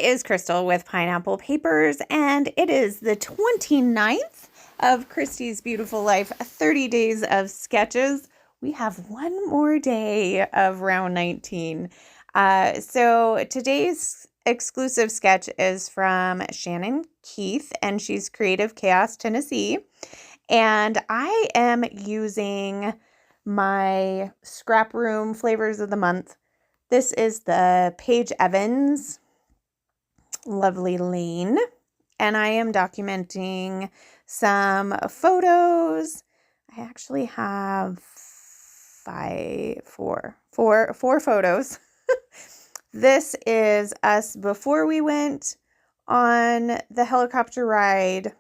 is Crystal with Pineapple Papers, and it is the 29th of Christy's Beautiful Life 30 Days of Sketches. We have one more day of round 19. So today's exclusive sketch is from Shannon Keith, and she's Creative Chaos, Tennessee. And I am using my Scrap Room Flavors of the Month. This is the Paige Evans Lovely Lane, and I am documenting some photos. I actually have four photos. This is us before we went on the helicopter ride,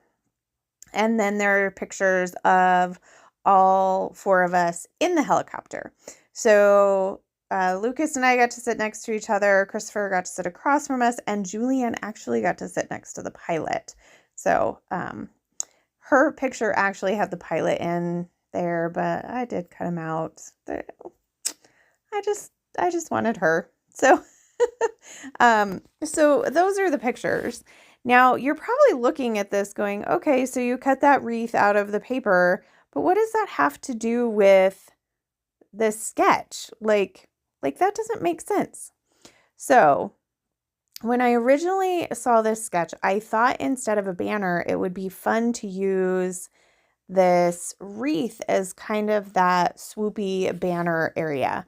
and then there are pictures of all four of us in the helicopter. So Lucas and I got to sit next to each other. Christopher got to sit across from us, and Julianne actually got to sit next to the pilot. So her picture actually had the pilot in there, but I did cut him out. I just wanted her. So so those are the pictures. Now you're probably looking at this going, okay, so you cut that wreath out of the paper, but what does that have to do with this sketch? Like that doesn't make sense. So when I originally saw this sketch, I thought instead of a banner, it would be fun to use this wreath as kind of that swoopy banner area.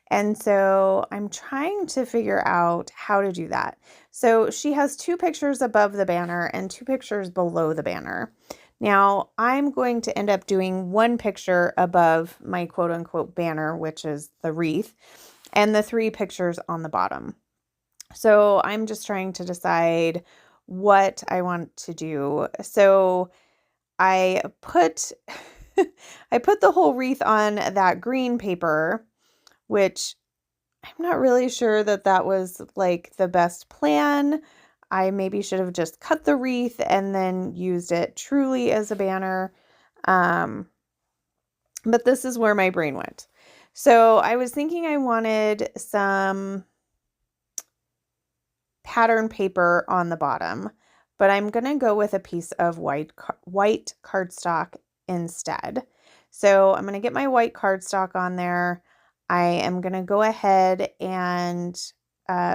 And so I'm trying to figure out how to do that. So she has two pictures above the banner and two pictures below the banner. Now, I'm going to end up doing one picture above my quote-unquote banner, which is the wreath, and the three pictures on the bottom. So I'm just trying to decide what I want to do. So I put the whole wreath on that green paper, which I'm not really sure that was like the best plan. I maybe should have just cut the wreath and then used it truly as a banner. But this is where my brain went. So I was thinking I wanted some pattern paper on the bottom, but I'm going to go with a piece of white cardstock instead. So I'm going to get my white cardstock on there. I am going to go ahead and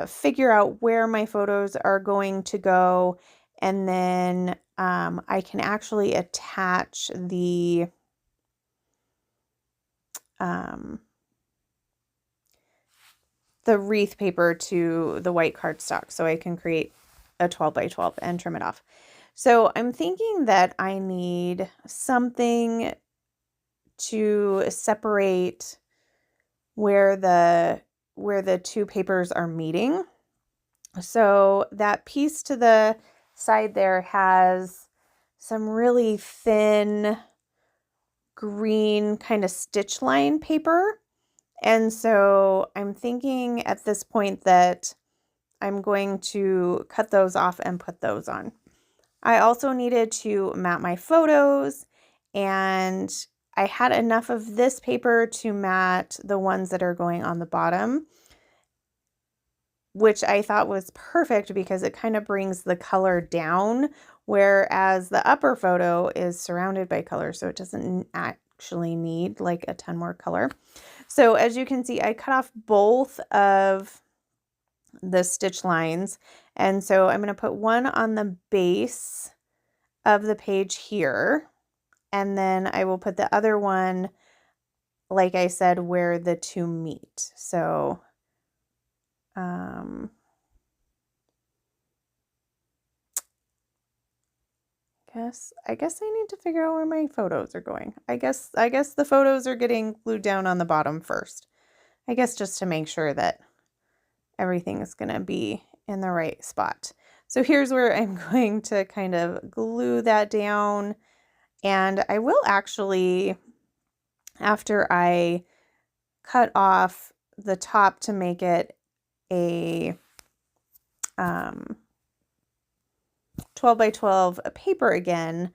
figure out where my photos are going to go, and then I can actually attach the wreath paper to the white cardstock, so I can create a 12 by 12 and trim it off. So I'm thinking that I need something to separate where the two papers are meeting. So that piece to the side there has some really thin green kind of stitch line paper. And so I'm thinking at this point that I'm going to cut those off and put those on. I also needed to mat my photos, and I had enough of this paper to mat the ones that are going on the bottom, which I thought was perfect because it kind of brings the color down, whereas the upper photo is surrounded by color, so it doesn't actually need like a ton more color. So as you can see, I cut off both of the stitch lines, and so I'm going to put one on the base of the page here, and then I will put the other one, like I said, where the two meet. So I guess I need to figure out where my photos are going. I guess the photos are getting glued down on the bottom first. I guess just to make sure that everything is going to be in the right spot. So here's where I'm going to kind of glue that down. And I will actually, after I cut off the top to make it a 12 by 12 paper again,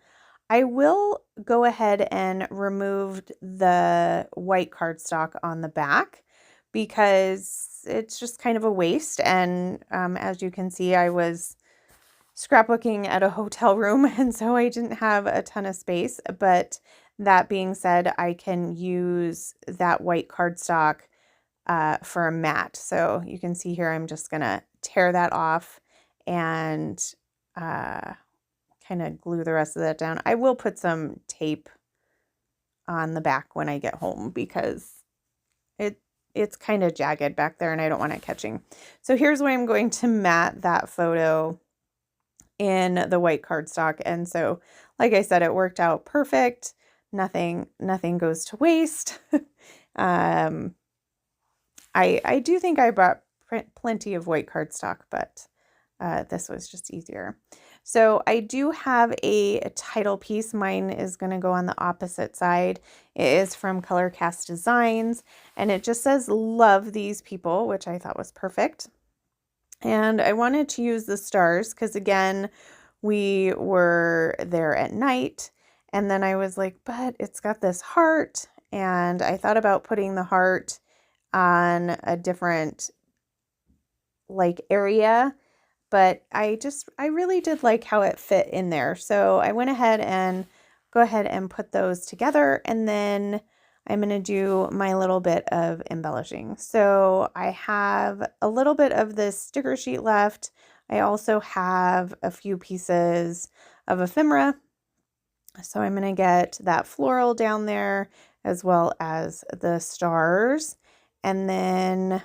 I will go ahead and remove the white cardstock on the back, because it's just kind of a waste. And as you can see, I was scrapbooking at a hotel room, and so I didn't have a ton of space. But that being said, I can use that white cardstock for a mat. So you can see here, I'm just gonna tear that off and kind of glue the rest of that down. I will put some tape on the back when I get home because it's kind of jagged back there and I don't want it catching. So here's where I'm going to mat that photo in the white cardstock. And so, like I said, it worked out perfect. Nothing goes to waste. I do think I bought plenty of white cardstock, but this was just easier. So I do have a title piece. Mine is going to go on the opposite side. It is from ColorCast Designs, and it just says "Love these people," which I thought was perfect. And I wanted to use the stars because, again, we were there at night. And then I was like, but it's got this heart. And I thought about putting the heart on a different area. But I really did like how it fit in there. So I went ahead and put those together. And then I'm going to do my little bit of embellishing. So I have a little bit of this sticker sheet left. I also have a few pieces of ephemera. So I'm going to get that floral down there as well as the stars. And then,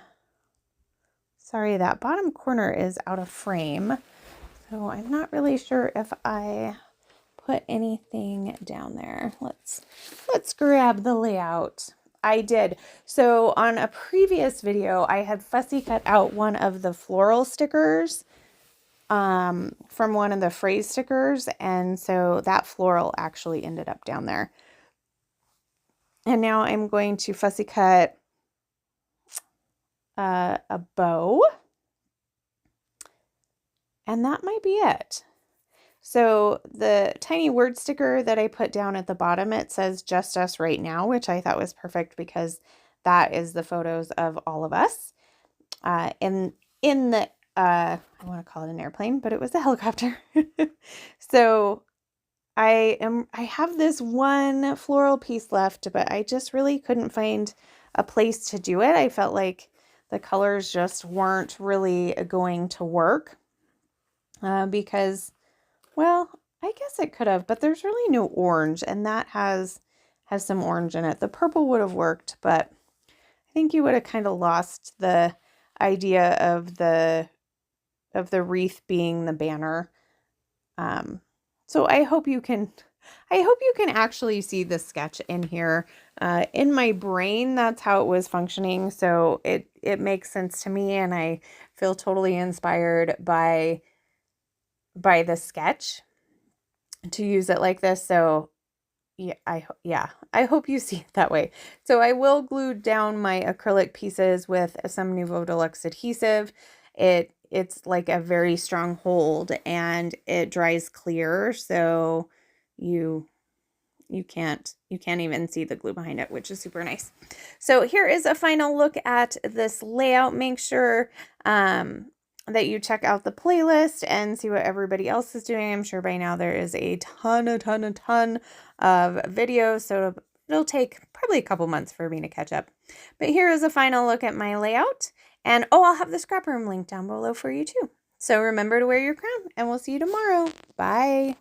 sorry, that bottom corner is out of frame. So I'm not really sure if I put anything down there. Let's grab the layout. I did. So on a previous video, I had fussy cut out one of the floral stickers from one of the phrase stickers. And so that floral actually ended up down there. And now I'm going to fussy cut a bow. And that might be it. So the tiny word sticker that I put down at the bottom, it says "Just Us Right Now," which I thought was perfect because that is the photos of all of us. In the, I want to call it an airplane, but it was a helicopter. So I have this one floral piece left, but I just really couldn't find a place to do it. I felt like the colors just weren't really going to work because, well, I guess it could have, but there's really no orange, and that has some orange in it. The purple would have worked, but I think you would have kind of lost the idea of the wreath being the banner. So I hope you can actually see the sketch in here. In my brain, that's how it was functioning. So it makes sense to me, and I feel totally inspired by the sketch to use it like this. So yeah, I hope you see it that way. So I will glue down my acrylic pieces with some Nuvo Deluxe adhesive. It's like a very strong hold, and it dries clear, so you can't even see the glue behind it, which is super nice. So here is a final look at this layout. Make sure that you check out the playlist and see what everybody else is doing. I'm sure by now there is a ton of videos, so it'll take probably a couple months for me to catch up. But here is a final look at my layout. And oh, I'll have the scrap room link down below for you too. So remember to wear your crown, and we'll see you tomorrow. Bye.